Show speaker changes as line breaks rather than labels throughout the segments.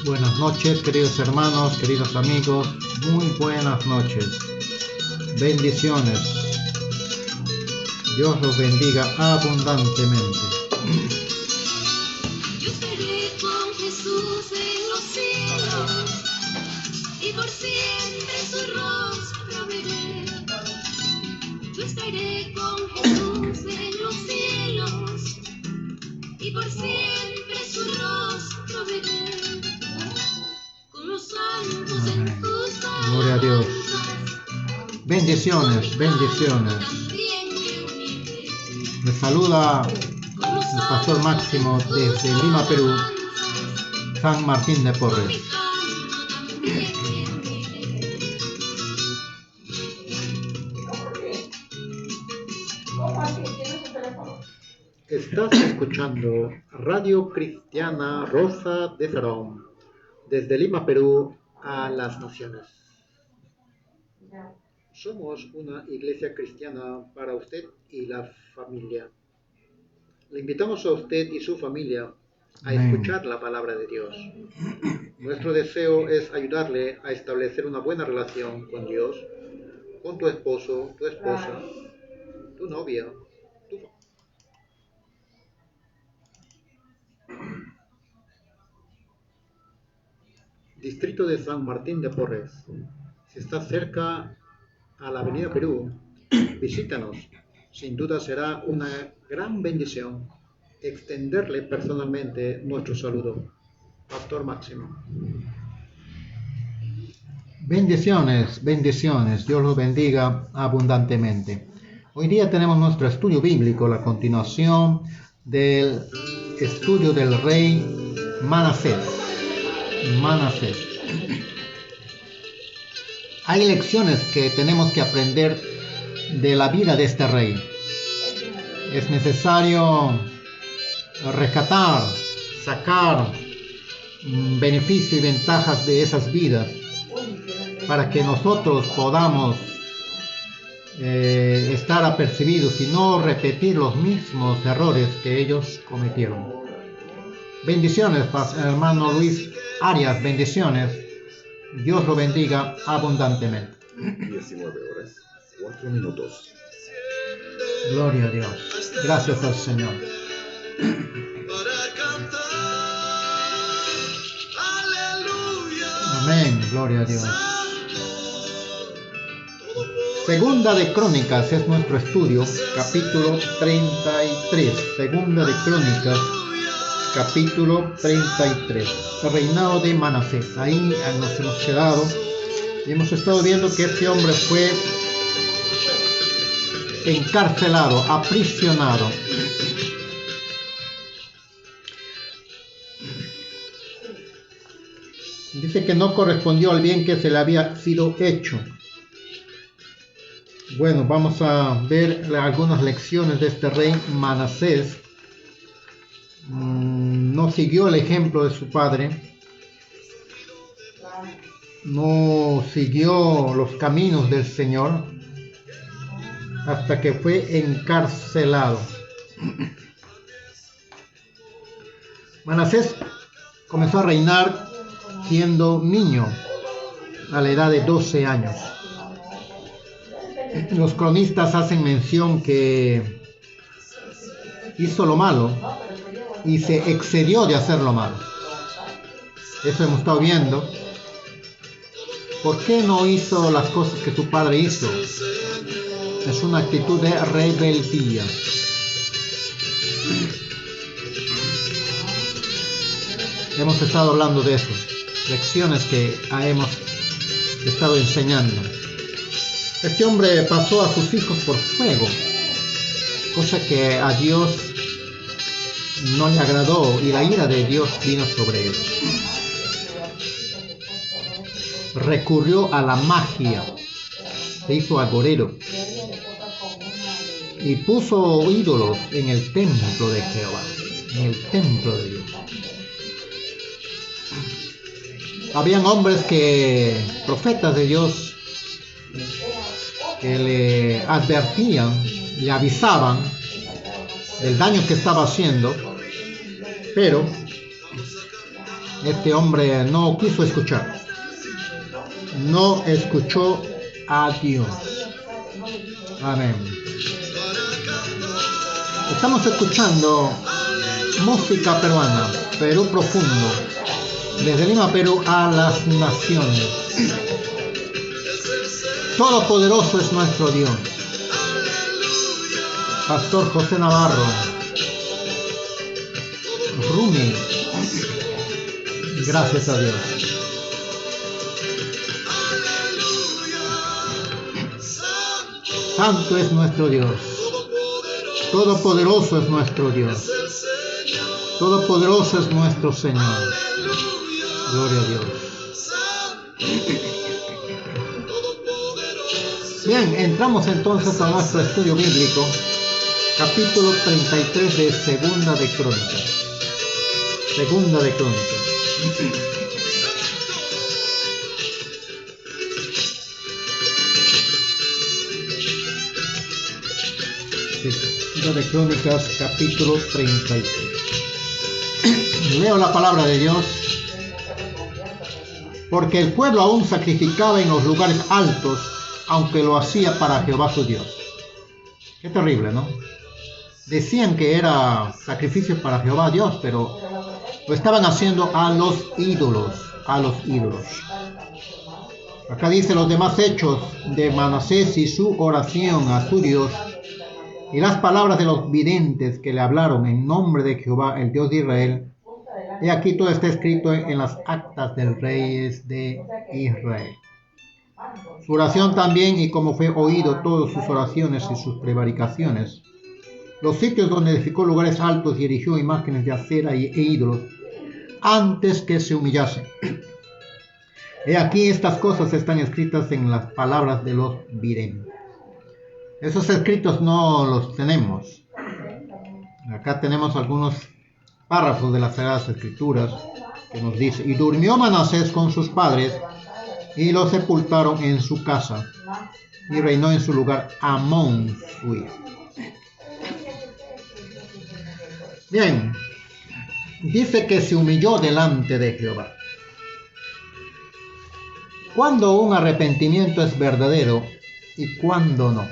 Buenas noches, queridos hermanos, queridos amigos, muy buenas noches. Bendiciones. Dios los bendiga abundantemente.
Yo estaré con Jesús en los cielos y por siempre su rostro veré. Yo estaré con Jesús en los cielos y por siempre su rostro veré. Con los santos en tus alabanzas.
Gloria a Dios. Bendiciones, bendiciones. Me saluda el Pastor Máximo desde Lima, Perú, San Martín de Porres. Estás escuchando Radio Cristiana Rosa de Sarón, desde Lima, Perú, a las naciones. Somos una iglesia cristiana para usted y la familia. Le invitamos a usted y su familia a escuchar la palabra de Dios. Nuestro deseo es ayudarle a establecer una buena relación con Dios, con tu esposo, tu esposa, tu novia, tu familia. Distrito de San Martín de Porres. Si estás cerca a la Avenida Perú, visítanos. Sin duda será una gran bendición extenderle personalmente nuestro saludo. Pastor Máximo. Bendiciones, bendiciones. Dios los bendiga abundantemente. Hoy día tenemos nuestro estudio bíblico, la continuación del estudio del rey Manasés. Hay lecciones que tenemos que aprender de la vida de este rey. Es necesario rescatar, sacar beneficios y ventajas de esas vidas para que nosotros podamos estar apercibidos y no repetir los mismos errores que ellos cometieron. Bendiciones, hermano Luis Arias, bendiciones. Dios lo bendiga abundantemente.
19:04.
Gloria a Dios. Gracias al Señor. Amén. Gloria a Dios. Segunda de Crónicas es nuestro estudio, capítulo 33. Segunda de Crónicas, capítulo 33. El reinado de Manasés. Ahí nos hemos quedado y hemos estado viendo que este hombre fue encarcelado, aprisionado. Dice que no correspondió al bien que se le había sido hecho. Bueno, vamos a ver algunas lecciones de este rey Manasés. No siguió el ejemplo de su padre, no siguió los caminos del Señor hasta que fue encarcelado. Manasés comenzó a reinar siendo niño a la edad de 12 años. Los cronistas hacen mención que hizo lo malo y se excedió de hacer lo malo. Eso hemos estado viendo. ¿Por qué no hizo las cosas que su padre hizo? Es una actitud de rebeldía. Hemos estado hablando de eso. Lecciones que hemos estado enseñando. Este hombre pasó a sus hijos por fuego, cosa que a Dios no le agradó y la ira de Dios vino sobre él. Recurrió a la magia, se hizo agorero y puso ídolos en el templo de Jehová, en el templo de Dios. Habían hombres profetas de Dios, que le advertían, le avisaban del daño que estaba haciendo, pero este hombre no quiso escuchar, no escuchó a Dios. Amén. Estamos escuchando música peruana, Perú profundo, desde Lima, Perú, a las naciones. Todopoderoso es nuestro Dios. Pastor José Navarro, Rumi, gracias a Dios. Santo es nuestro Dios. Todopoderoso es nuestro Dios. Todopoderoso es nuestro Señor. Gloria a Dios. Bien, entramos entonces a nuestro estudio bíblico, capítulo 33 de Segunda de Crónicas. Segunda de Crónicas. Segunda de Crónicas, capítulo 33. Leo la palabra de Dios. Porque el pueblo aún sacrificaba en los lugares altos, aunque lo hacía para Jehová su Dios. Qué terrible, ¿no? Decían que era sacrificio para Jehová Dios, pero lo estaban haciendo a los ídolos, Acá dice los demás hechos de Manasés y su oración a su Dios, y las palabras de los videntes que le hablaron en nombre de Jehová, el Dios de Israel. Y aquí todo está escrito en las actas del reyes de Israel. Su oración también, y como fue oído todas sus oraciones y sus prevaricaciones, los sitios donde edificó lugares altos y erigió imágenes de acera e ídolos, antes que se humillase. He aquí estas cosas están escritas en las palabras de los videntes. Esos escritos no los tenemos. Acá tenemos algunos párrafos de las Sagradas Escrituras que nos dice: y durmió Manasés con sus padres, y lo sepultaron en su casa, y reinó en su lugar Amón su hijo. Bien, dice que se humilló delante de Jehová. ¿Cuándo un arrepentimiento es verdadero y cuándo no?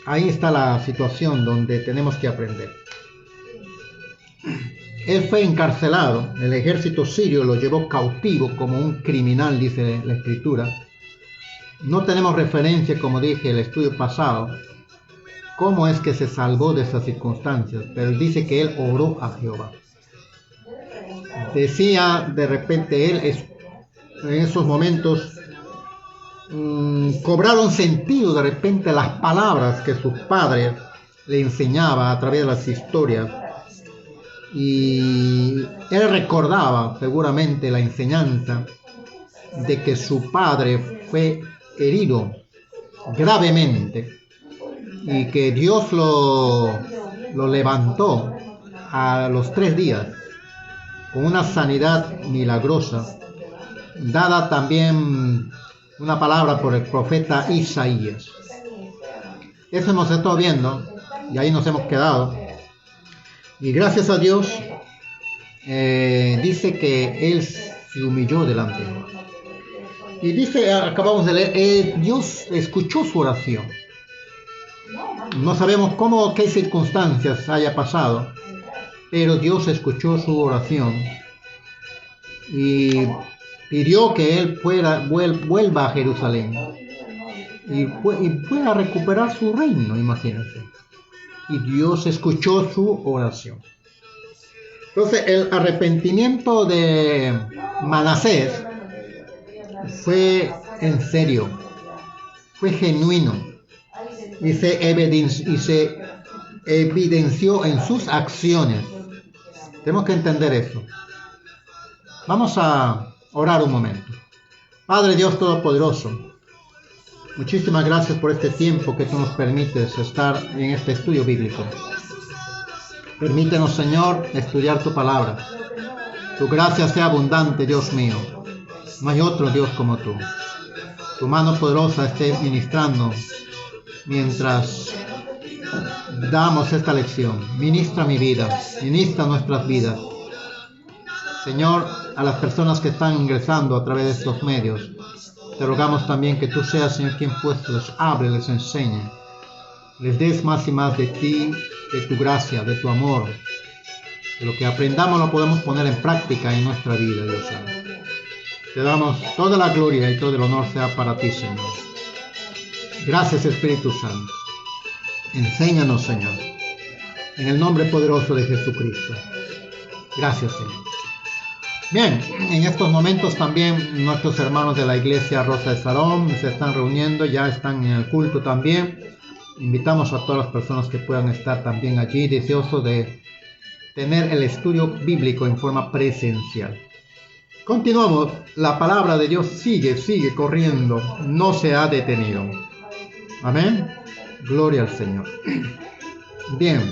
Ahí está la situación donde tenemos que aprender. Él fue encarcelado, el ejército sirio lo llevó cautivo como un criminal, dice la Escritura. No tenemos referencia, como dije el estudio pasado, cómo es que se salvó de esas circunstancias, pero dice que él oró a Jehová. Decía de repente él, en esos momentos, cobraron sentido de repente las palabras que sus padres le enseñaban a través de las historias. Y él recordaba seguramente la enseñanza de que su padre fue herido gravemente y que Dios lo levantó a los 3 días con una sanidad milagrosa, dada también una palabra por el profeta Isaías. Eso hemos estado viendo y ahí nos hemos quedado. Y gracias a Dios, dice que él se humilló delante de Dios. Y dice, acabamos de leer, Dios escuchó su oración. No sabemos qué circunstancias haya pasado, pero Dios escuchó su oración y pidió que él vuelva a Jerusalén y pueda recuperar su reino, imagínense. Y Dios escuchó su oración. Entonces, el arrepentimiento de Manasés fue en serio, fue genuino y se evidenció en sus acciones. Tenemos que entender eso. Vamos a orar un momento. Padre Dios Todopoderoso, muchísimas gracias por este tiempo que tú nos permites estar en este estudio bíblico. Permítenos, Señor, estudiar tu palabra. Tu gracia sea abundante, Dios mío. No hay otro Dios como tú. tu mano poderosa esté ministrando mientras damos esta lección. Ministra mi vida, ministra nuestras vidas. Señor, a las personas que están ingresando a través de estos medios, te rogamos también que tú seas, Señor, quien pues les hable, les enseñe, les des más y más de ti, de tu gracia, de tu amor. Que lo que aprendamos lo podemos poner en práctica en nuestra vida, Dios santo. Te damos toda la gloria y todo el honor sea para ti, Señor. Gracias, Espíritu Santo. Enséñanos, Señor, en el nombre poderoso de Jesucristo. Gracias, Señor. Bien, en estos momentos también nuestros hermanos de la iglesia Rosa de Sarón se están reuniendo, ya están en el culto también. Invitamos a todas las personas que puedan estar también allí, deseosos de tener el estudio bíblico en forma presencial. Continuamos, la palabra de Dios sigue corriendo, no se ha detenido. Amén. Gloria al Señor. Bien.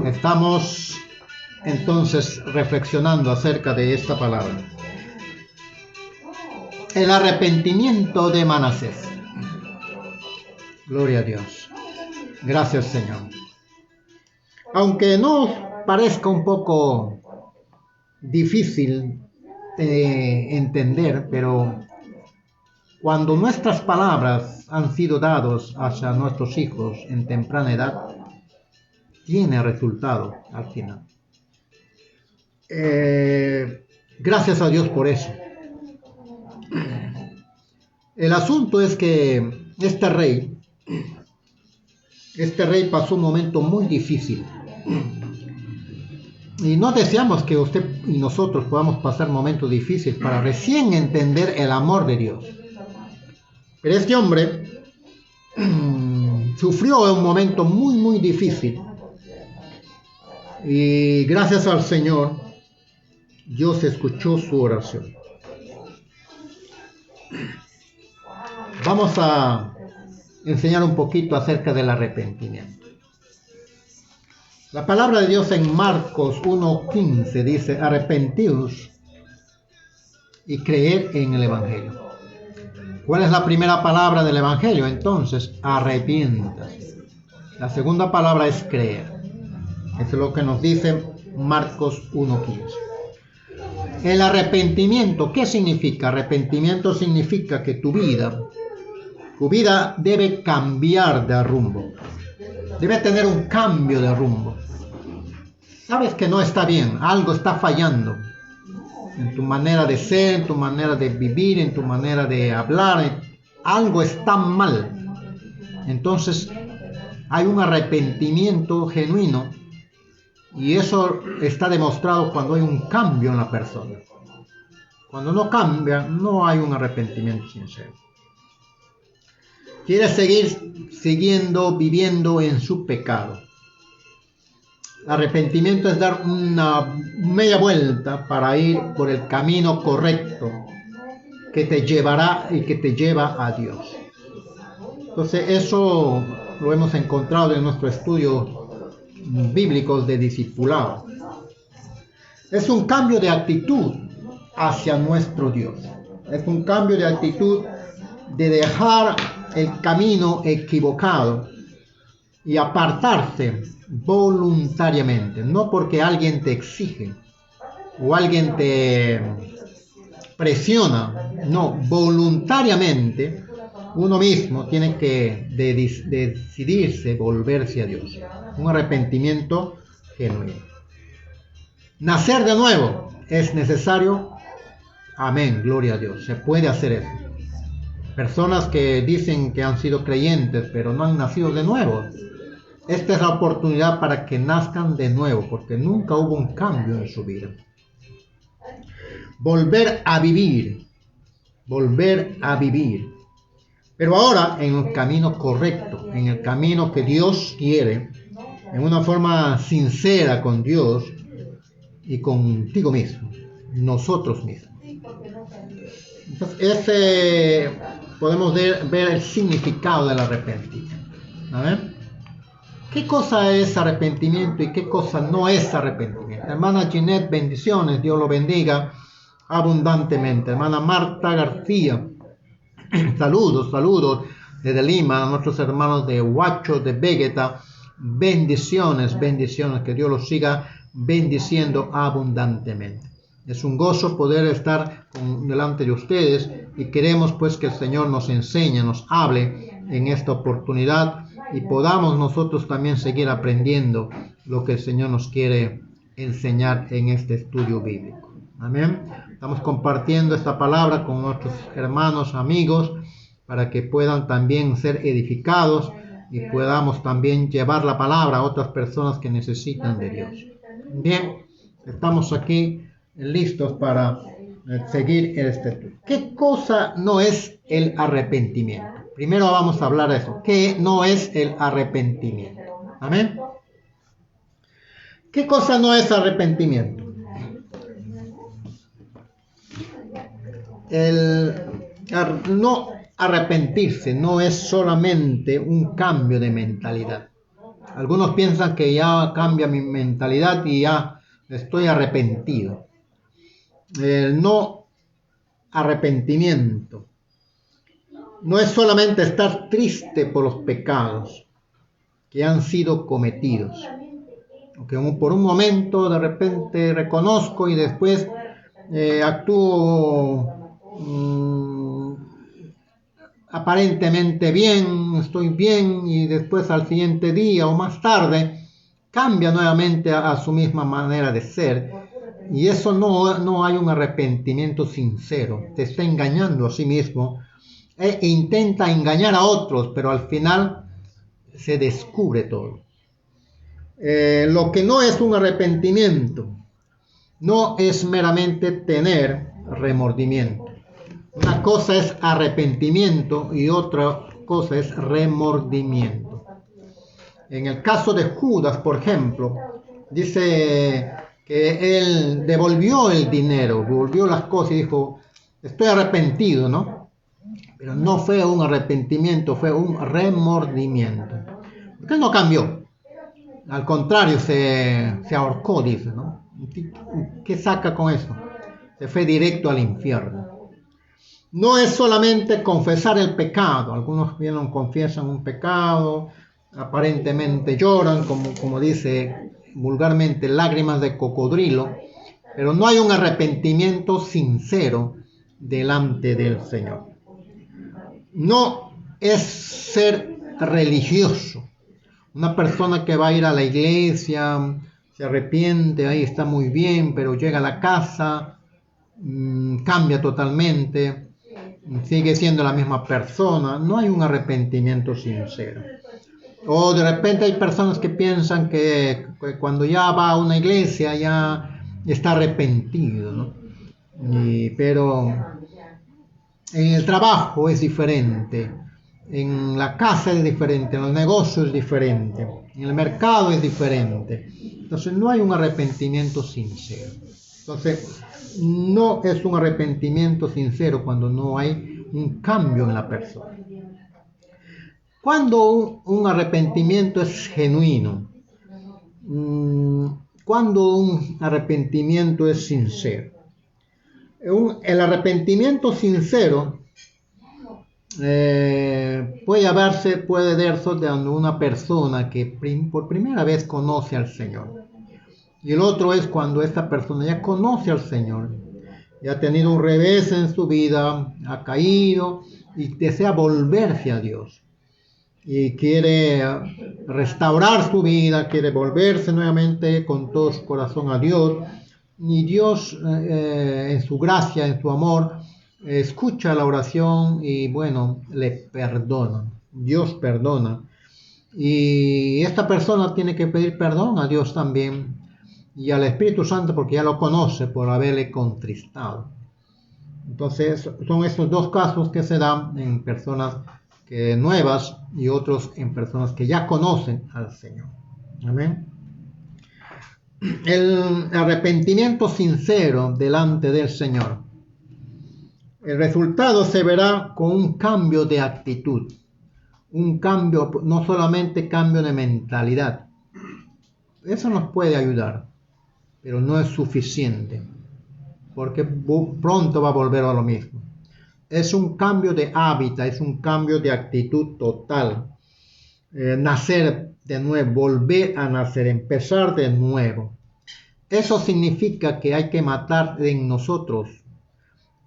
Estamos entonces reflexionando acerca de esta palabra. El arrepentimiento de Manasés. Gloria a Dios. Gracias, Señor. Aunque nos parezca un poco difícil entender, pero cuando nuestras palabras han sido dadas hacia nuestros hijos en temprana edad, tiene resultado al final. Gracias a Dios por eso. El asunto es que este rey pasó un momento muy difícil. Y no deseamos que usted y nosotros podamos pasar momentos difíciles para recién entender el amor de Dios. Pero este hombre sufrió un momento muy difícil. Y gracias al Señor, Dios escuchó su oración. Vamos a enseñar un poquito acerca del arrepentimiento. La palabra de Dios en Marcos 1:15 dice: arrepentíos y creer en el Evangelio. ¿Cuál es la primera palabra del Evangelio? Entonces, arrepiéntase. La segunda palabra es creer. Eso es lo que nos dice Marcos 1:15. El arrepentimiento, ¿qué significa? Arrepentimiento significa que tu vida debe cambiar de rumbo. Debe tener un cambio de rumbo. Sabes que no está bien, algo está fallando en tu manera de ser, en tu manera de vivir, en tu manera de hablar. Algo está mal. Entonces hay un arrepentimiento genuino y eso está demostrado cuando hay un cambio en la persona. Cuando no cambia, no hay un arrepentimiento sincero. Quiere seguir viviendo en su pecado. Arrepentimiento es dar una media vuelta para ir por el camino correcto que te llevará y que te lleva a Dios. Entonces eso lo hemos encontrado en nuestro estudio bíblico de discipulado. Es un cambio de actitud hacia nuestro Dios. Es un cambio de actitud de dejar el camino equivocado y apartarse voluntariamente, no porque alguien te exige o alguien te presiona, no, voluntariamente uno mismo tiene que decidirse volverse a Dios. Un arrepentimiento genuino. Nacer de nuevo es necesario. Amén, gloria a Dios, se puede hacer eso. Personas que dicen que han sido creyentes pero no han nacido de nuevo. Esta es la oportunidad para que nazcan de nuevo, porque nunca hubo un cambio en su vida. Volver a vivir. Pero ahora en el camino correcto, en el camino que Dios quiere, en una forma sincera con Dios y contigo mismo, nosotros mismos. Entonces, podemos ver el significado del arrepentimiento. ¿Qué cosa es arrepentimiento y qué cosa no es arrepentimiento? Hermana Ginette, bendiciones, Dios lo bendiga abundantemente. Hermana Marta García, saludos desde Lima, a nuestros hermanos de Huacho, de Vegeta, bendiciones, que Dios los siga bendiciendo abundantemente. Es un gozo poder estar delante de ustedes y queremos pues que el Señor nos enseñe, nos hable en esta oportunidad y podamos nosotros también seguir aprendiendo lo que el Señor nos quiere enseñar en este estudio bíblico. Amén. Estamos compartiendo esta palabra con nuestros hermanos, amigos, para que puedan también ser edificados y podamos también llevar la palabra a otras personas que necesitan de Dios. Bien, estamos aquí listos para seguir este estudio. ¿Qué cosa no es el arrepentimiento? Primero vamos a hablar de eso. ¿Qué no es el arrepentimiento? Amén. ¿Qué cosa no es arrepentimiento? El no arrepentirse no es solamente un cambio de mentalidad. Algunos piensan que ya cambia mi mentalidad y ya estoy arrepentido. El no arrepentimiento no es solamente estar triste por los pecados que han sido cometidos, que por un momento de repente reconozco y después actúo aparentemente bien, estoy bien y después al siguiente día o más tarde cambia nuevamente a su misma manera de ser. Y eso no hay un arrepentimiento sincero. Te está engañando a sí mismo e intenta engañar a otros, pero al final se descubre todo. Lo que no es un arrepentimiento no es meramente tener remordimiento. Una cosa es arrepentimiento y otra cosa es remordimiento. En el caso de Judas, por ejemplo, dice que él devolvió el dinero, devolvió las cosas y dijo, estoy arrepentido, ¿no? Pero no fue un arrepentimiento, fue un remordimiento. Porque él no cambió. Al contrario, se ahorcó, dice, ¿no? ¿Qué saca con eso? Se fue directo al infierno. No es solamente confesar el pecado. Algunos vienen, confiesan un pecado, aparentemente lloran, como dice vulgarmente, lágrimas de cocodrilo, pero no hay un arrepentimiento sincero delante del Señor. No es ser religioso. Una persona que va a ir a la iglesia, se arrepiente, ahí está muy bien, pero llega a la casa, cambia totalmente, sigue siendo la misma persona. No hay un arrepentimiento sincero. O de repente hay personas que piensan que cuando ya va a una iglesia ya está arrepentido, ¿no? Pero en el trabajo es diferente, en la casa es diferente, en los negocios es diferente, en el mercado es diferente. Entonces no hay un arrepentimiento sincero. Entonces no es un arrepentimiento sincero cuando no hay un cambio en la persona. Cuando un arrepentimiento es genuino, cuando un arrepentimiento es sincero. El arrepentimiento sincero puede darse de una persona que por primera vez conoce al Señor. Y el otro es cuando esta persona ya conoce al Señor, ya ha tenido un revés en su vida, ha caído y desea volverse a Dios. Y quiere restaurar su vida, quiere volverse nuevamente con todo su corazón a Dios. Y Dios, en su gracia, en su amor, escucha la oración y bueno, le perdona. Dios perdona. Y esta persona tiene que pedir perdón a Dios también y al Espíritu Santo porque ya lo conoce por haberle contristado. Entonces, son estos dos casos que se dan en personas nuevas y otros en personas que ya conocen al Señor. Amén. El arrepentimiento sincero delante del Señor. El resultado se verá con un cambio de actitud. Un cambio, no solamente cambio de mentalidad. Eso nos puede ayudar.
pero no es suficiente, porque pronto va a volver a lo mismo. Es un cambio de hábitat, es un cambio de actitud total. Nacer de nuevo, volver a nacer, empezar de nuevo. Eso significa que hay que matar en nosotros,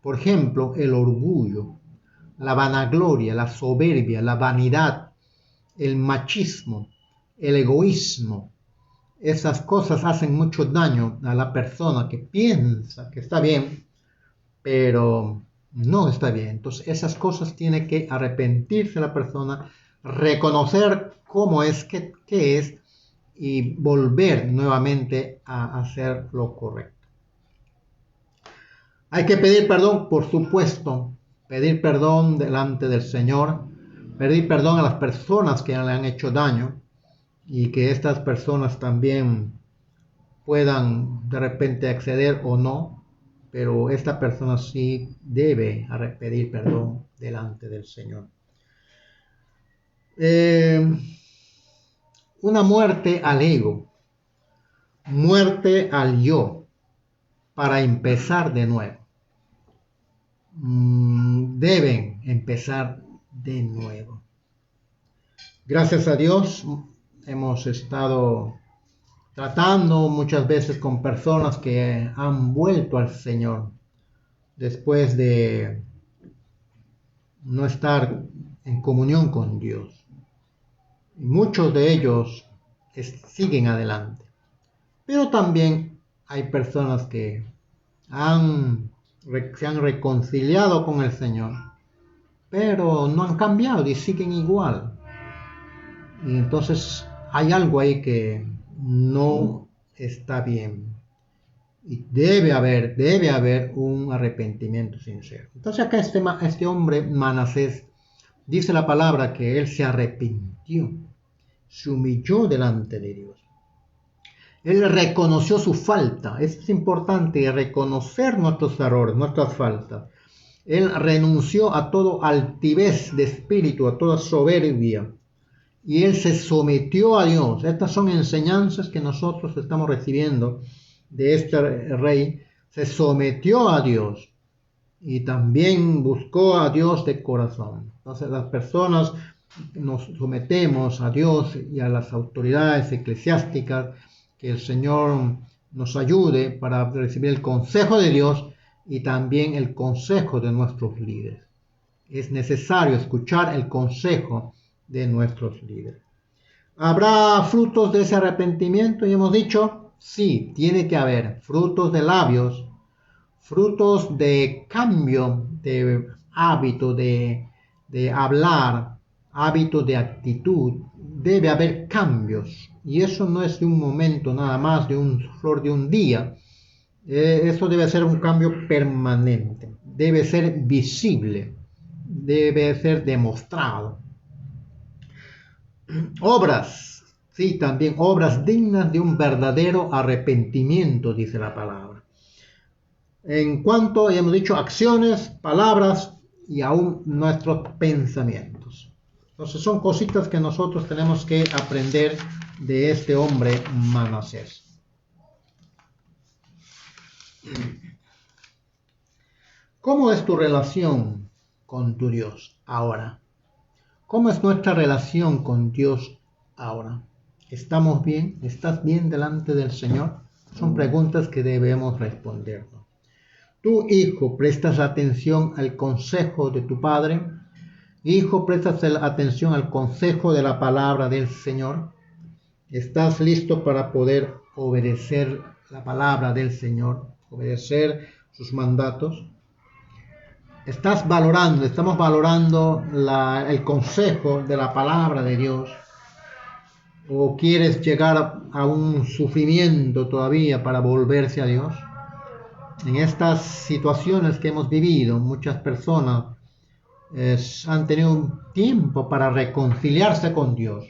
por ejemplo, el orgullo, la vanagloria, la soberbia, la vanidad, el machismo, el egoísmo. Esas cosas hacen mucho daño a la persona que piensa que está bien, pero no está bien. Entonces esas cosas tiene que arrepentirse la persona, reconocer cómo es, qué es, y volver nuevamente a hacer lo correcto. Hay que pedir perdón, por supuesto, pedir perdón delante del Señor, pedir perdón a las personas que le han hecho daño y que estas personas también puedan de repente acceder o no, pero esta persona sí debe pedir perdón delante del Señor. Una muerte al ego, muerte al yo, para empezar de nuevo. Deben empezar de nuevo. Gracias a Dios hemos estado tratando muchas veces con personas que han vuelto al Señor después de no estar en comunión con Dios. Y muchos de ellos siguen adelante. Pero también hay personas que se han reconciliado con el Señor, pero no han cambiado y siguen igual. Y entonces hay algo ahí que no está bien. Y debe haber un arrepentimiento sincero. Entonces acá este hombre Manasés dice la palabra que él se arrepintió, se humilló delante de Dios. Él reconoció su falta. Es importante reconocer nuestros errores, nuestras faltas. Él renunció a toda altivez de espíritu, a toda soberbia. Y él se sometió a Dios. Estas son enseñanzas que nosotros estamos recibiendo de este rey. Se sometió a Dios y también buscó a Dios de corazón. Entonces las personas nos sometemos a Dios y a las autoridades eclesiásticas. Que el Señor nos ayude para recibir el consejo de Dios y también el consejo de nuestros líderes. Es necesario escuchar el consejo de nuestros líderes. ¿Habrá frutos de ese arrepentimiento? Y hemos dicho, sí, tiene que haber frutos de labios, frutos de cambio de hábito, de hablar, hábito de actitud. Debe haber cambios. Y eso no es de un momento nada más, de un flor de un día. Eso debe ser un cambio permanente. Debe ser visible. Debe ser demostrado. Obras. Sí, también obras dignas de un verdadero arrepentimiento, dice la palabra. En cuanto, hemos dicho, acciones, palabras y aún nuestros pensamientos. Entonces son cositas que nosotros tenemos que aprender de este hombre Manasés. ¿Cómo es tu relación con tu Dios ahora? ¿Cómo es nuestra relación con Dios ahora? ¿Estamos bien? ¿Estás bien delante del Señor? Son preguntas que debemos respondernos. ¿Tu hijo prestas atención al consejo de tu padre? Hijo, prestas atención al consejo de la palabra del Señor. ¿Estás listo para poder obedecer la palabra del Señor, obedecer sus mandatos? Estamos valorando el consejo de la palabra de Dios. ¿O quieres llegar a un sufrimiento todavía para volverse a Dios? En estas situaciones que hemos vivido, muchas personas han tenido un tiempo para reconciliarse con Dios,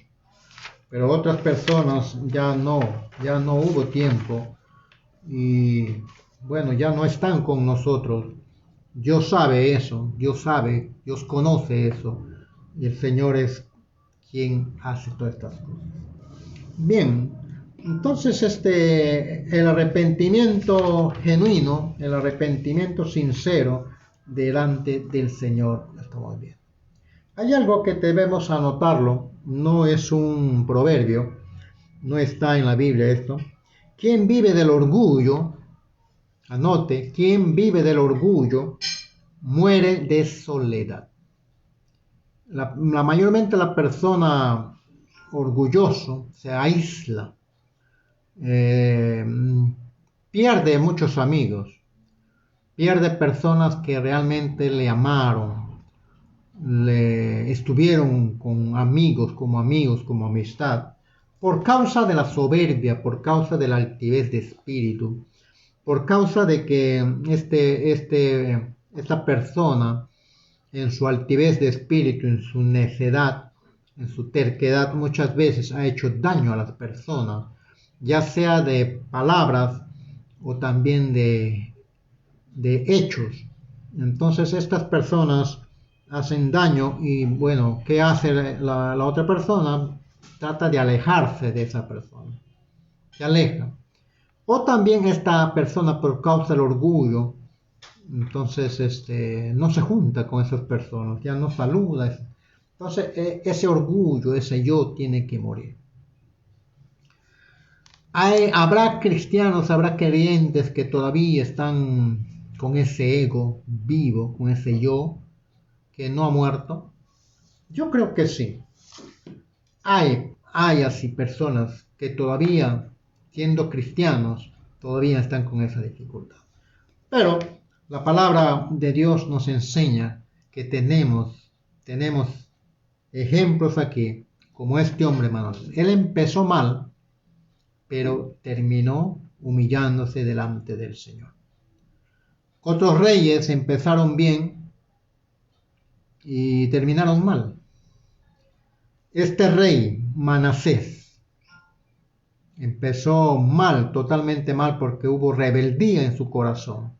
pero otras personas ya no hubo tiempo y bueno, ya no están con nosotros. Dios sabe eso, Dios conoce eso y el Señor es quien hace todas estas cosas. Bien, Entonces, el arrepentimiento genuino, el arrepentimiento sincero delante del Señor, está muy bien. Hay algo que debemos anotarlo, no es un proverbio, no está en la Biblia esto. Quien vive del orgullo, anote, quien vive del orgullo, muere de soledad. Mayormente la persona orgulloso se aísla, pierde muchos amigos, pierde personas que realmente le amaron, le estuvieron con amigos, como amistad, por causa de la soberbia, por causa de la altivez de espíritu, por causa de que esta persona, en su altivez de espíritu, en su necedad, en su terquedad, muchas veces ha hecho daño a las personas, ya sea de palabras o también de hechos. Entonces estas personas hacen daño y bueno, ¿qué hace la otra persona? Trata de alejarse de esa persona, se aleja. O también esta persona, por causa del orgullo, entonces no se junta con esas personas, ya no saluda. Entonces ese orgullo, ese yo tiene que morir. Habrá cristianos, habrá creyentes que todavía están con ese ego vivo, con ese yo que no ha muerto. Yo creo que sí. Hay así personas que todavía, siendo cristianos, todavía están con esa dificultad. Pero la palabra de Dios nos enseña que tenemos ejemplos aquí, como este hombre Manuel. Él empezó mal, pero terminó humillándose delante del Señor. Otros reyes empezaron bien y terminaron mal. Este rey, Manasés, empezó mal, totalmente mal, porque hubo rebeldía en su corazón.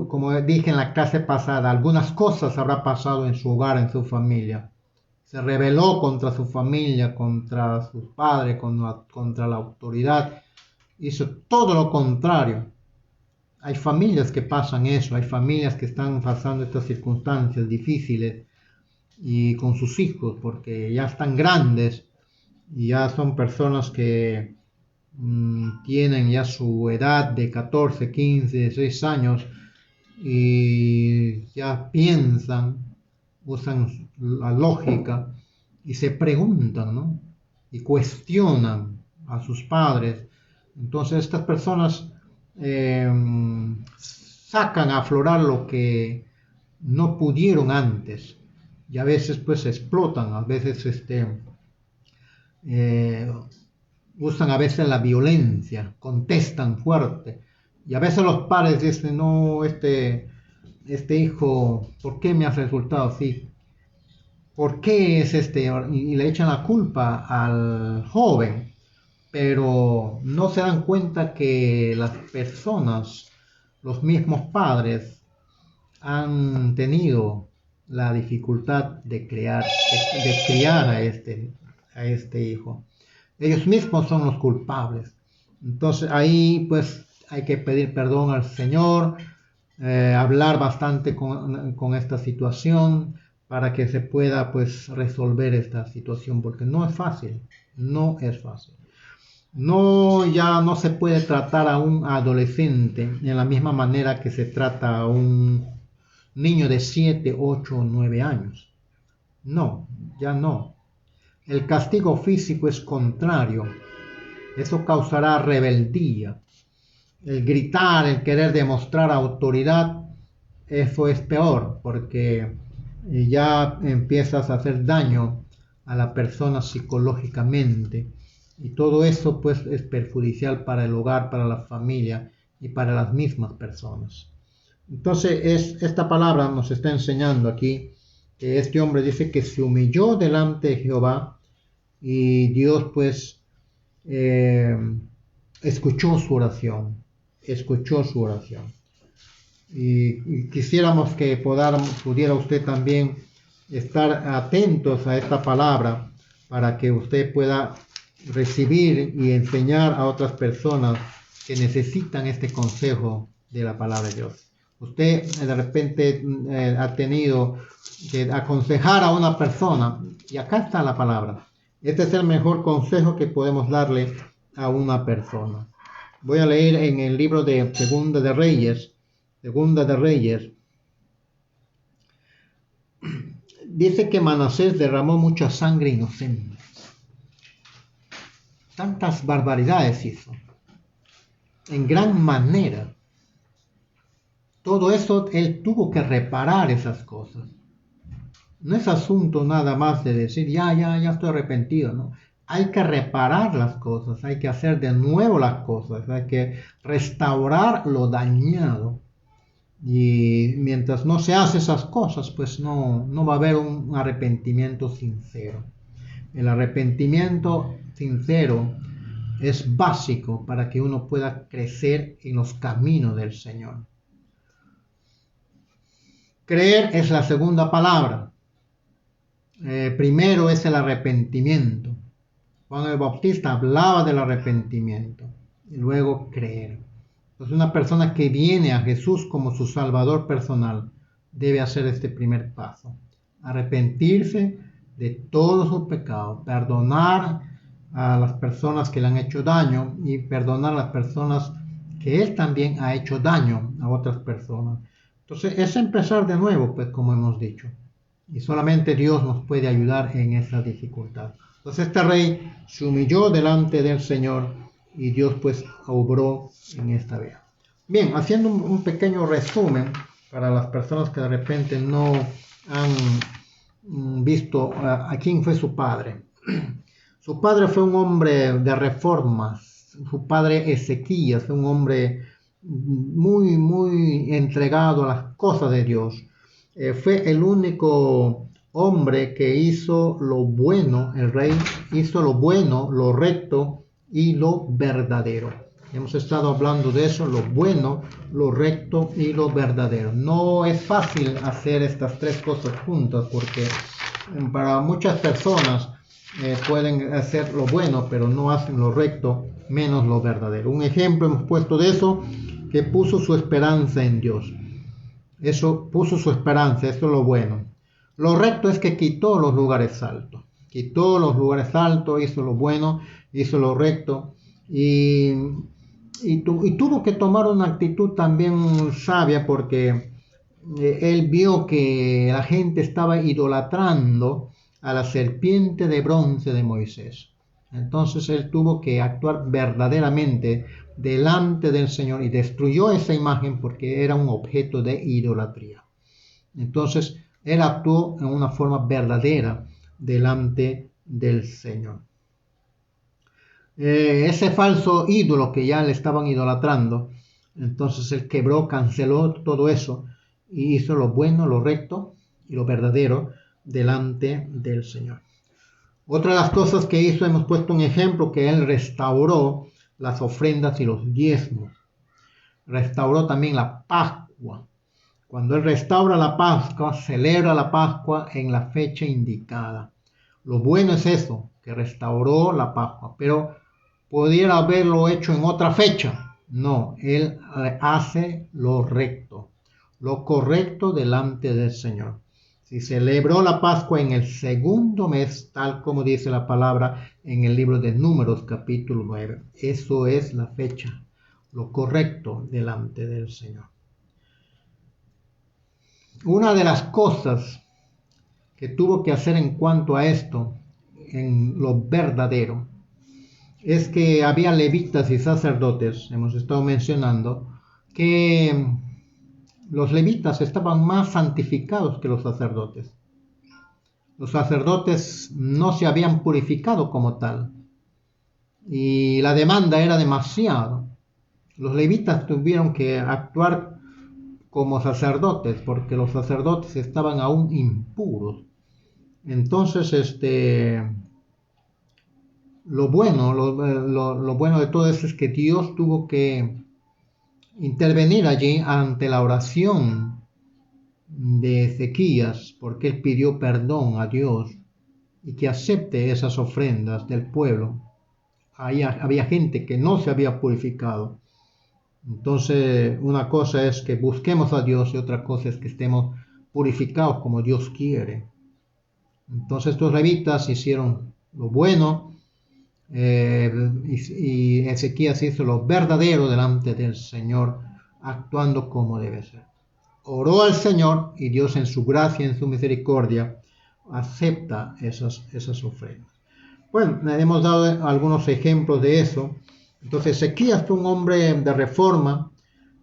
Como dije en la clase pasada, algunas cosas habrá pasado en su hogar, en su familia. Se rebeló contra su familia, contra sus padres, contra la autoridad. Hizo todo lo contrario. Hay familias que pasan eso, hay familias que están pasando estas circunstancias difíciles y con sus hijos, porque ya están grandes y ya son personas que tienen ya su edad de 14, 15, 16 años y ya piensan, usan la lógica y se preguntan, ¿no? Y cuestionan a sus padres. Entonces estas personas sacan a aflorar lo que no pudieron antes y a veces pues explotan, a veces usan a veces la violencia, contestan fuerte y a veces los padres dicen, no, este hijo, ¿por qué me has resultado así? ¿Por qué es y le echan la culpa al joven, pero no se dan cuenta que las personas, los mismos padres, han tenido la dificultad de criar a este hijo. Ellos mismos son los culpables. Entonces ahí pues hay que pedir perdón al Señor, hablar bastante con esta situación para que se pueda pues resolver esta situación, porque no es fácil, no es fácil. Ya no se puede tratar a un adolescente en la misma manera que se trata a un niño de 7, 8 o 9 años. No, ya no. El castigo físico es contrario. Eso causará rebeldía. El gritar, el querer demostrar autoridad, eso es peor, porque ya empiezas a hacer daño a la persona psicológicamente. Y todo eso pues es perjudicial para el hogar, para la familia y para las mismas personas. Entonces esta palabra nos está enseñando aquí que este hombre dice que se humilló delante de Jehová y Dios pues escuchó su oración. Y quisiéramos que pudiera usted también estar atentos a esta palabra para que usted pueda recibir y enseñar a otras personas que necesitan este consejo de la palabra de Dios. Usted de repente ha tenido que aconsejar a una persona y acá está la palabra. Este es el mejor consejo que podemos darle a una persona. Voy a leer en el libro de Segunda de Reyes. Dice que Manasés derramó mucha sangre inocente. Tantas barbaridades hizo. En gran manera. Todo eso él tuvo que reparar esas cosas. No es asunto nada más de decir, ya estoy arrepentido, ¿no? Hay que reparar las cosas, hay que hacer de nuevo las cosas, hay que restaurar lo dañado. Y mientras no se hace esas cosas, pues no va a haber un arrepentimiento sincero. El arrepentimiento sincero es básico para que uno pueda crecer en los caminos del Señor. Creer es la segunda palabra. Primero es el arrepentimiento. Juan el Bautista hablaba del arrepentimiento y luego creer. Entonces una persona que viene a Jesús como su Salvador personal debe hacer este primer paso. Arrepentirse de todos sus pecados, perdonar a las personas que le han hecho daño y perdonar a las personas que él también ha hecho daño a otras personas. Entonces es empezar de nuevo, pues como hemos dicho. Y solamente Dios nos puede ayudar en esa dificultad. Entonces este rey se humilló delante del Señor y Dios pues obró en esta vez. Bien, haciendo un pequeño resumen para las personas que de repente no han visto a quién fue su padre. Su padre fue un hombre de reformas. Su padre Ezequías fue un hombre muy entregado a las cosas de Dios. Fue el único hombre que hizo lo bueno, el rey hizo lo bueno, lo recto y lo verdadero. Hemos estado hablando de eso, lo bueno, lo recto y lo verdadero. No es fácil hacer estas tres cosas juntas porque para muchas personas pueden hacer lo bueno, pero no hacen lo recto, menos lo verdadero. Un ejemplo hemos puesto de eso, que puso su esperanza en Dios. Eso puso su esperanza, esto es lo bueno. Lo recto es que quitó los lugares altos. Quitó los lugares altos, hizo lo bueno, hizo lo recto y tuvo que tomar una actitud también sabia porque él vio que la gente estaba idolatrando a la serpiente de bronce de Moisés. Entonces él tuvo que actuar verdaderamente delante del Señor y destruyó esa imagen porque era un objeto de idolatría. Entonces él actuó en una forma verdadera delante del Señor. Ese falso ídolo que ya le estaban idolatrando, entonces él quebró, canceló todo eso y hizo lo bueno, lo recto y lo verdadero delante del Señor. Otra de las cosas que hizo, hemos puesto un ejemplo, que él restauró las ofrendas y los diezmos. Restauró también la Pascua. Cuando él restaura la Pascua, celebra la Pascua en la fecha indicada. Lo bueno es eso, que restauró la Pascua, pero pudiera haberlo hecho en otra fecha. No, él hace lo recto, lo correcto delante del Señor. Si celebró la Pascua en el segundo mes, tal como dice la palabra en el libro de Números capítulo 9, eso es la fecha, lo correcto delante del Señor. Una de las cosas que tuvo que hacer en cuanto a esto, en lo verdadero, es que había levitas y sacerdotes, hemos estado mencionando, que los levitas estaban más santificados que los sacerdotes. Los sacerdotes no se habían purificado como tal y la demanda era demasiado. Los levitas tuvieron que actuar como sacerdotes porque los sacerdotes estaban aún impuros. Entonces, lo bueno de todo eso es que Dios tuvo que intervenir allí ante la oración de Ezequías, porque él pidió perdón a Dios y que acepte esas ofrendas del pueblo. Había gente que no se había purificado. Entonces, una cosa es que busquemos a Dios y otra cosa es que estemos purificados como Dios quiere. Entonces, estos levitas hicieron lo bueno y Ezequías hizo lo verdadero delante del Señor, actuando como debe ser. Oró al Señor y Dios en su gracia, en su misericordia, acepta esas ofrendas. Bueno, hemos dado algunos ejemplos de eso. Entonces Ezequías fue un hombre de reforma.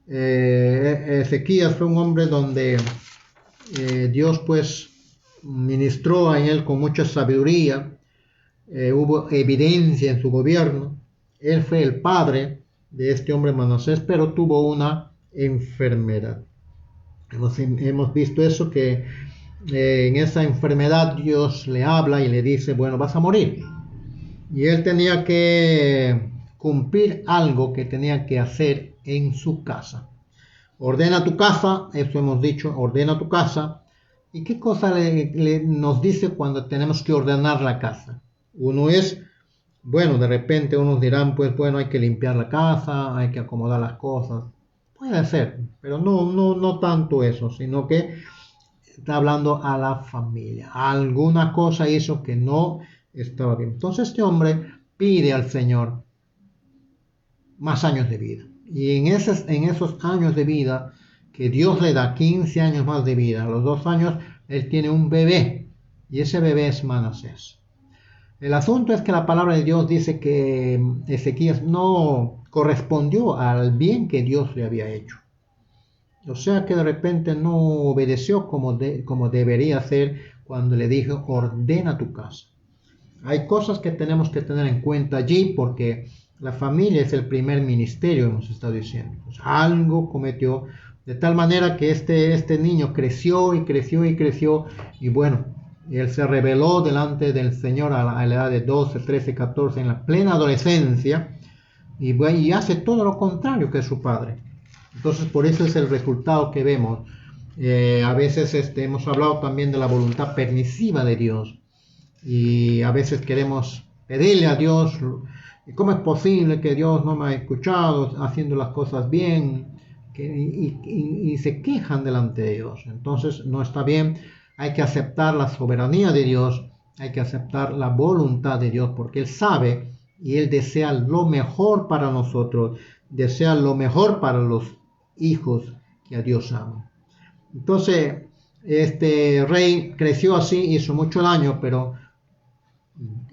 Ezequías fue un hombre donde Dios pues ministró en él con mucha sabiduría. Hubo evidencia en su gobierno. Él fue el padre de este hombre Manasés, pero tuvo una enfermedad. Hemos visto eso, que en esa enfermedad Dios le habla y le dice, bueno, vas a morir. Y él tenía que cumplir algo que tenía que hacer en su casa. Ordena tu casa, eso hemos dicho, ordena tu casa. ¿Y qué cosa nos dice cuando tenemos que ordenar la casa? Uno es, bueno, de repente unos dirán, pues bueno, hay que limpiar la casa, hay que acomodar las cosas. Puede ser, pero no tanto eso, sino que está hablando a la familia. Alguna cosa hizo que no estaba bien. Entonces este hombre pide al Señor más años de vida. Y en esos años de vida que Dios le da 15 años más de vida, a los 2 años él tiene un bebé y ese bebé es Manasés. El asunto es que la palabra de Dios dice que Ezequías no correspondió al bien que Dios le había hecho. O sea que de repente no obedeció como debería hacer cuando le dijo, ordena tu casa. Hay cosas que tenemos que tener en cuenta allí porque la familia es el primer ministerio, hemos estado diciendo. Pues algo cometió de tal manera que este niño creció y bueno, él se rebeló delante del Señor a la edad de 12, 13, 14, en la plena adolescencia y hace todo lo contrario que su padre. Entonces por eso es el resultado que vemos. A veces hemos hablado también de la voluntad permisiva de Dios y a veces queremos pedirle a Dios, ¿cómo es posible que Dios no me ha escuchado haciendo las cosas bien? Y se quejan delante de Dios. Entonces no está bien. Hay que aceptar la soberanía de Dios, hay que aceptar la voluntad de Dios porque Él sabe y Él desea lo mejor para nosotros, desea lo mejor para los hijos que a Dios aman. Entonces, este rey creció así, hizo mucho daño, pero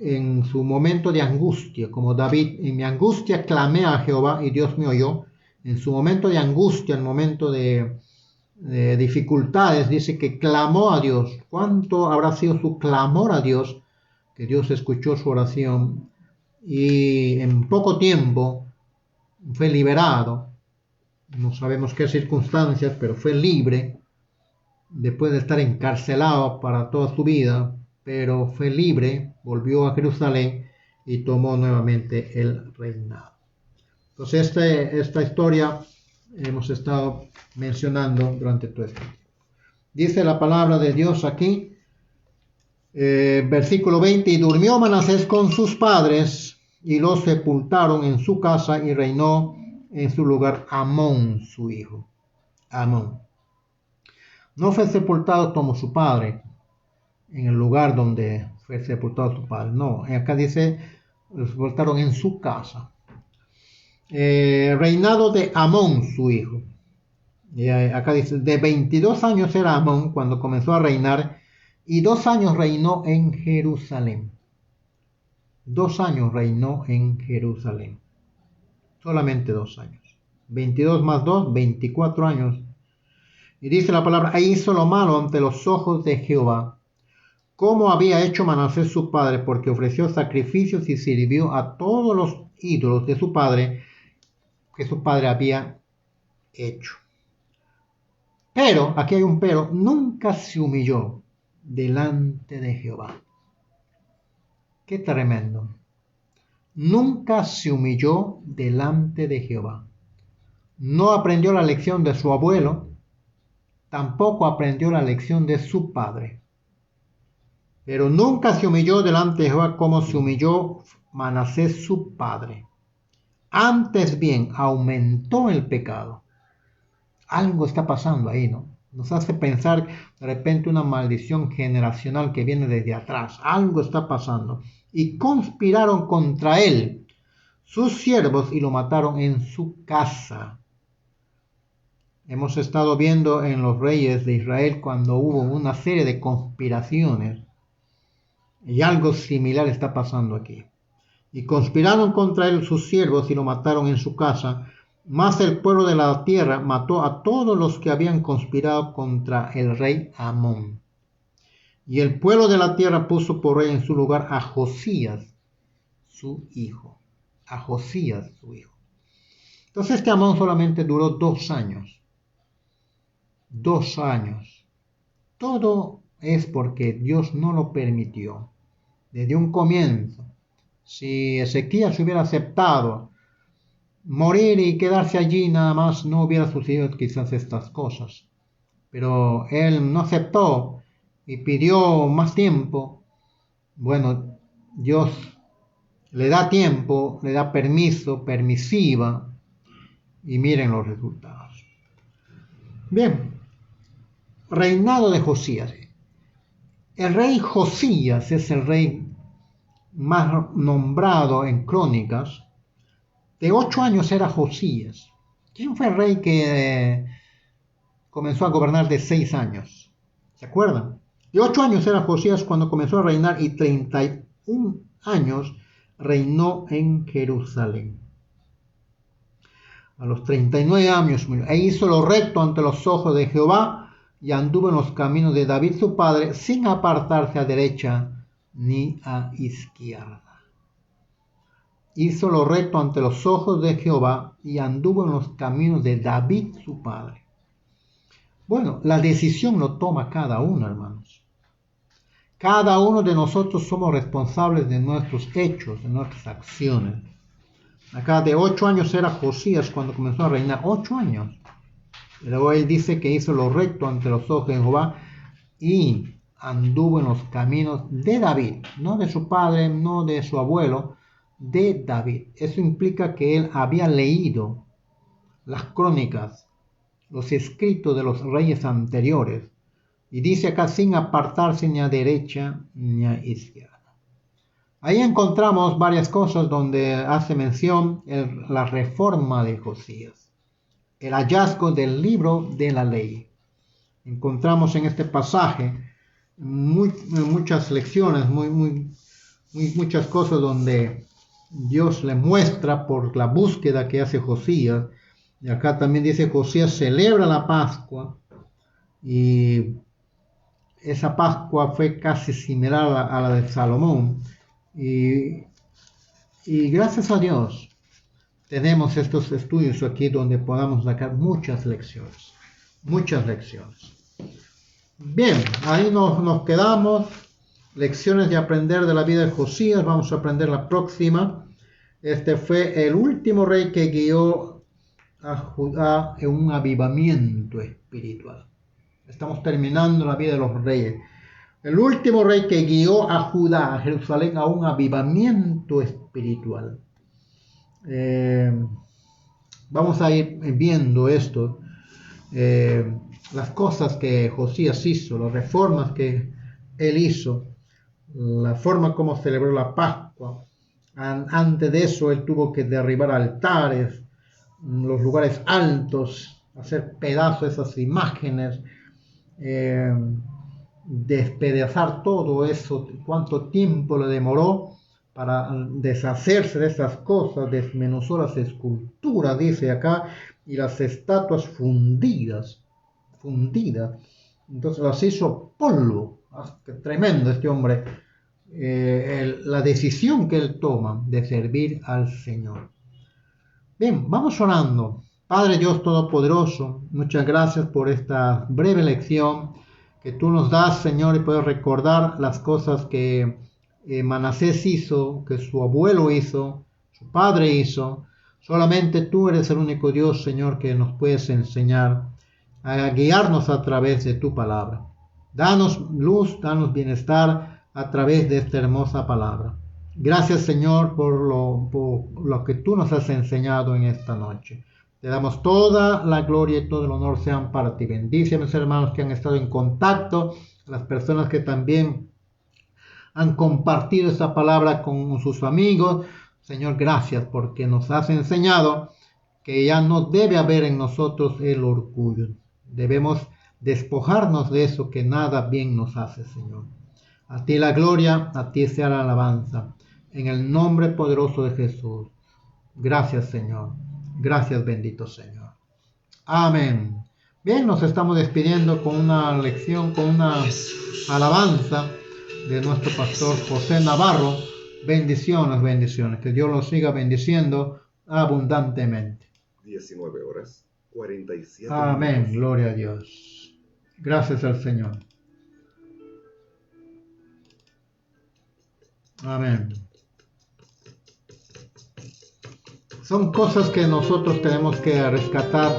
en su momento de angustia, como David, en mi angustia clamé a Jehová y Dios me oyó. En su momento de angustia, en el momento de dificultades, dice que clamó a Dios. ¿Cuánto habrá sido su clamor a Dios? Que Dios escuchó su oración y en poco tiempo fue liberado. No sabemos qué circunstancias, pero fue libre después de estar encarcelado para toda su vida, pero fue libre, volvió a Jerusalén y tomó nuevamente el reinado. Entonces esta historia hemos estado mencionando durante todo este tiempo. Dice la palabra de Dios aquí, versículo 20, y durmió Manasés con sus padres y los sepultaron en su casa y reinó en su lugar Amón, su hijo. Amón. No fue sepultado como su padre, en el lugar donde fue sepultado su padre. No, acá dice, lo sepultaron en su casa. Reinado de Amón, su hijo. Y acá dice, de 22 años era Amón cuando comenzó a reinar, y 2 años reinó en Jerusalén. 2 años reinó en Jerusalén. Solamente 2 años. 22 más 2, 24 años. Y dice la palabra, e hizo lo malo ante los ojos de Jehová, como había hecho Manasés su padre, porque ofreció sacrificios y sirvió a todos los ídolos de su padre, que su padre había hecho. Pero, aquí hay un pero, nunca se humilló delante de Jehová. Qué tremendo. Nunca se humilló delante de Jehová. No aprendió la lección de su abuelo, tampoco aprendió la lección de su padre. pero nunca se humilló delante de Jehová como se humilló Manasés su padre. Antes bien, aumentó el pecado. Algo está pasando ahí, ¿no? Nos hace pensar de repente una maldición generacional que viene desde atrás. Algo está pasando. Y conspiraron contra él sus siervos y lo mataron en su casa. Hemos estado viendo en los reyes de Israel cuando hubo una serie de conspiraciones. Y algo similar está pasando aquí. Y conspiraron contra él sus siervos y lo mataron en su casa. Mas el pueblo de la tierra mató a todos los que habían conspirado contra el rey Amón. Y el pueblo de la tierra puso por rey en su lugar a Josías, su hijo. A Josías, su hijo. Entonces este Amón solamente duró 2 años. 2 años. Todo es porque Dios no lo permitió. Desde un comienzo. Si Ezequías hubiera aceptado morir y quedarse allí nada más, no hubiera sucedido quizás estas cosas. Pero él no aceptó y pidió más tiempo. Bueno, Dios le da tiempo, le da permiso, permisiva, y miren los resultados. Bien, reinado de Josías. El rey Josías es el rey más nombrado en Crónicas. De 8 años era Josías. ¿Quién fue el rey que comenzó a gobernar de 6 años? ¿Se acuerdan? De 8 años era Josías cuando comenzó a reinar y 31 años reinó en Jerusalén. A los 39 años murió. E hizo lo recto ante los ojos de Jehová y anduvo en los caminos de David su padre sin apartarse a derecha ni a izquierda. Hizo lo recto ante los ojos de Jehová y anduvo en los caminos de David su padre. Bueno, la decisión lo toma cada uno, hermanos. Cada uno de nosotros somos responsables de nuestros hechos, de nuestras acciones. Acá de 8 años era Josías cuando comenzó a reinar. 8 años. Luego él dice que hizo lo recto ante los ojos de Jehová y anduvo en los caminos de David. No de su padre, no de su abuelo, de David. Eso implica que él había leído las crónicas, los escritos de los reyes anteriores. Y dice acá sin apartarse ni a derecha ni a izquierda. Ahí encontramos varias cosas donde hace mención la reforma de Josías. El hallazgo del libro de la ley. Encontramos en este pasaje muchas lecciones, muchas cosas donde Dios le muestra por la búsqueda que hace Josías. Y acá también dice Josías celebra la Pascua y esa Pascua fue casi similar a la de Salomón. Y gracias a Dios tenemos estos estudios aquí donde podamos sacar muchas lecciones. Bien, ahí nos quedamos. Lecciones de aprender de la vida de Josías. Vamos a aprender la próxima. Este fue el último rey que guió a Judá en un avivamiento espiritual. Estamos terminando la vida de los reyes. El último rey que guió a Judá, a Jerusalén, a un avivamiento espiritual. Vamos a ir viendo esto. Las cosas que Josías hizo, las reformas que él hizo, la forma como celebró la Pascua. Antes de eso, él tuvo que derribar altares, los lugares altos, hacer pedazos esas imágenes, despedazar todo eso. Cuánto tiempo le demoró para deshacerse de esas cosas. Desmenuzó las esculturas, dice acá, y las estatuas fundidas. Entonces las hizo polvo. Qué tremendo este hombre. La decisión que él toma de servir al Señor. Bien, vamos orando. Padre Dios Todopoderoso, muchas gracias por esta breve lección que tú nos das, Señor, y poder recordar las cosas que Manasés hizo, que su abuelo hizo, su padre hizo. Solamente tú eres el único Dios, Señor, que nos puedes enseñar a guiarnos a través de tu palabra. Danos luz, danos bienestar, a través de esta hermosa palabra. Gracias, Señor, por lo que tú nos has enseñado en esta noche. Te damos toda la gloria y todo el honor sean para ti. Bendice a mis hermanos que han estado en contacto, a las personas que también han compartido esta palabra con sus amigos. Señor, gracias porque nos has enseñado que ya no debe haber en nosotros el orgullo. Debemos despojarnos de eso que nada bien nos hace, Señor. A ti la gloria, a ti sea la alabanza. En el nombre poderoso de Jesús. Gracias, Señor. Gracias, bendito Señor. Amén. Bien, nos estamos despidiendo con una lección, con una alabanza de nuestro pastor José Navarro. Bendiciones, bendiciones. Que Dios los siga bendiciendo abundantemente.
19:47.
Amén. Gloria a Dios. Gracias al Señor. Amén. Son cosas que nosotros tenemos que rescatar,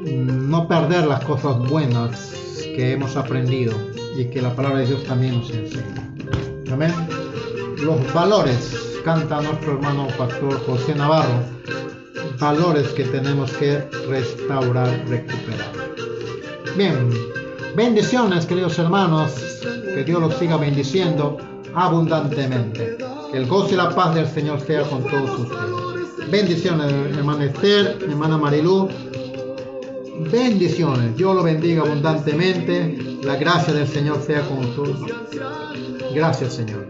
no perder las cosas buenas que hemos aprendido y que la palabra de Dios también nos enseña. Amén. Los valores, canta nuestro hermano pastor José Navarro, valores que tenemos que restaurar, recuperar. Bien, bendiciones, queridos hermanos, que Dios los siga bendiciendo abundantemente. Que el gozo y la paz del Señor sea con todos ustedes. Bendiciones, hermana Esther, hermana Marilú. Bendiciones. Dios lo bendiga abundantemente. La gracia del Señor sea con todos. Gracias, Señor.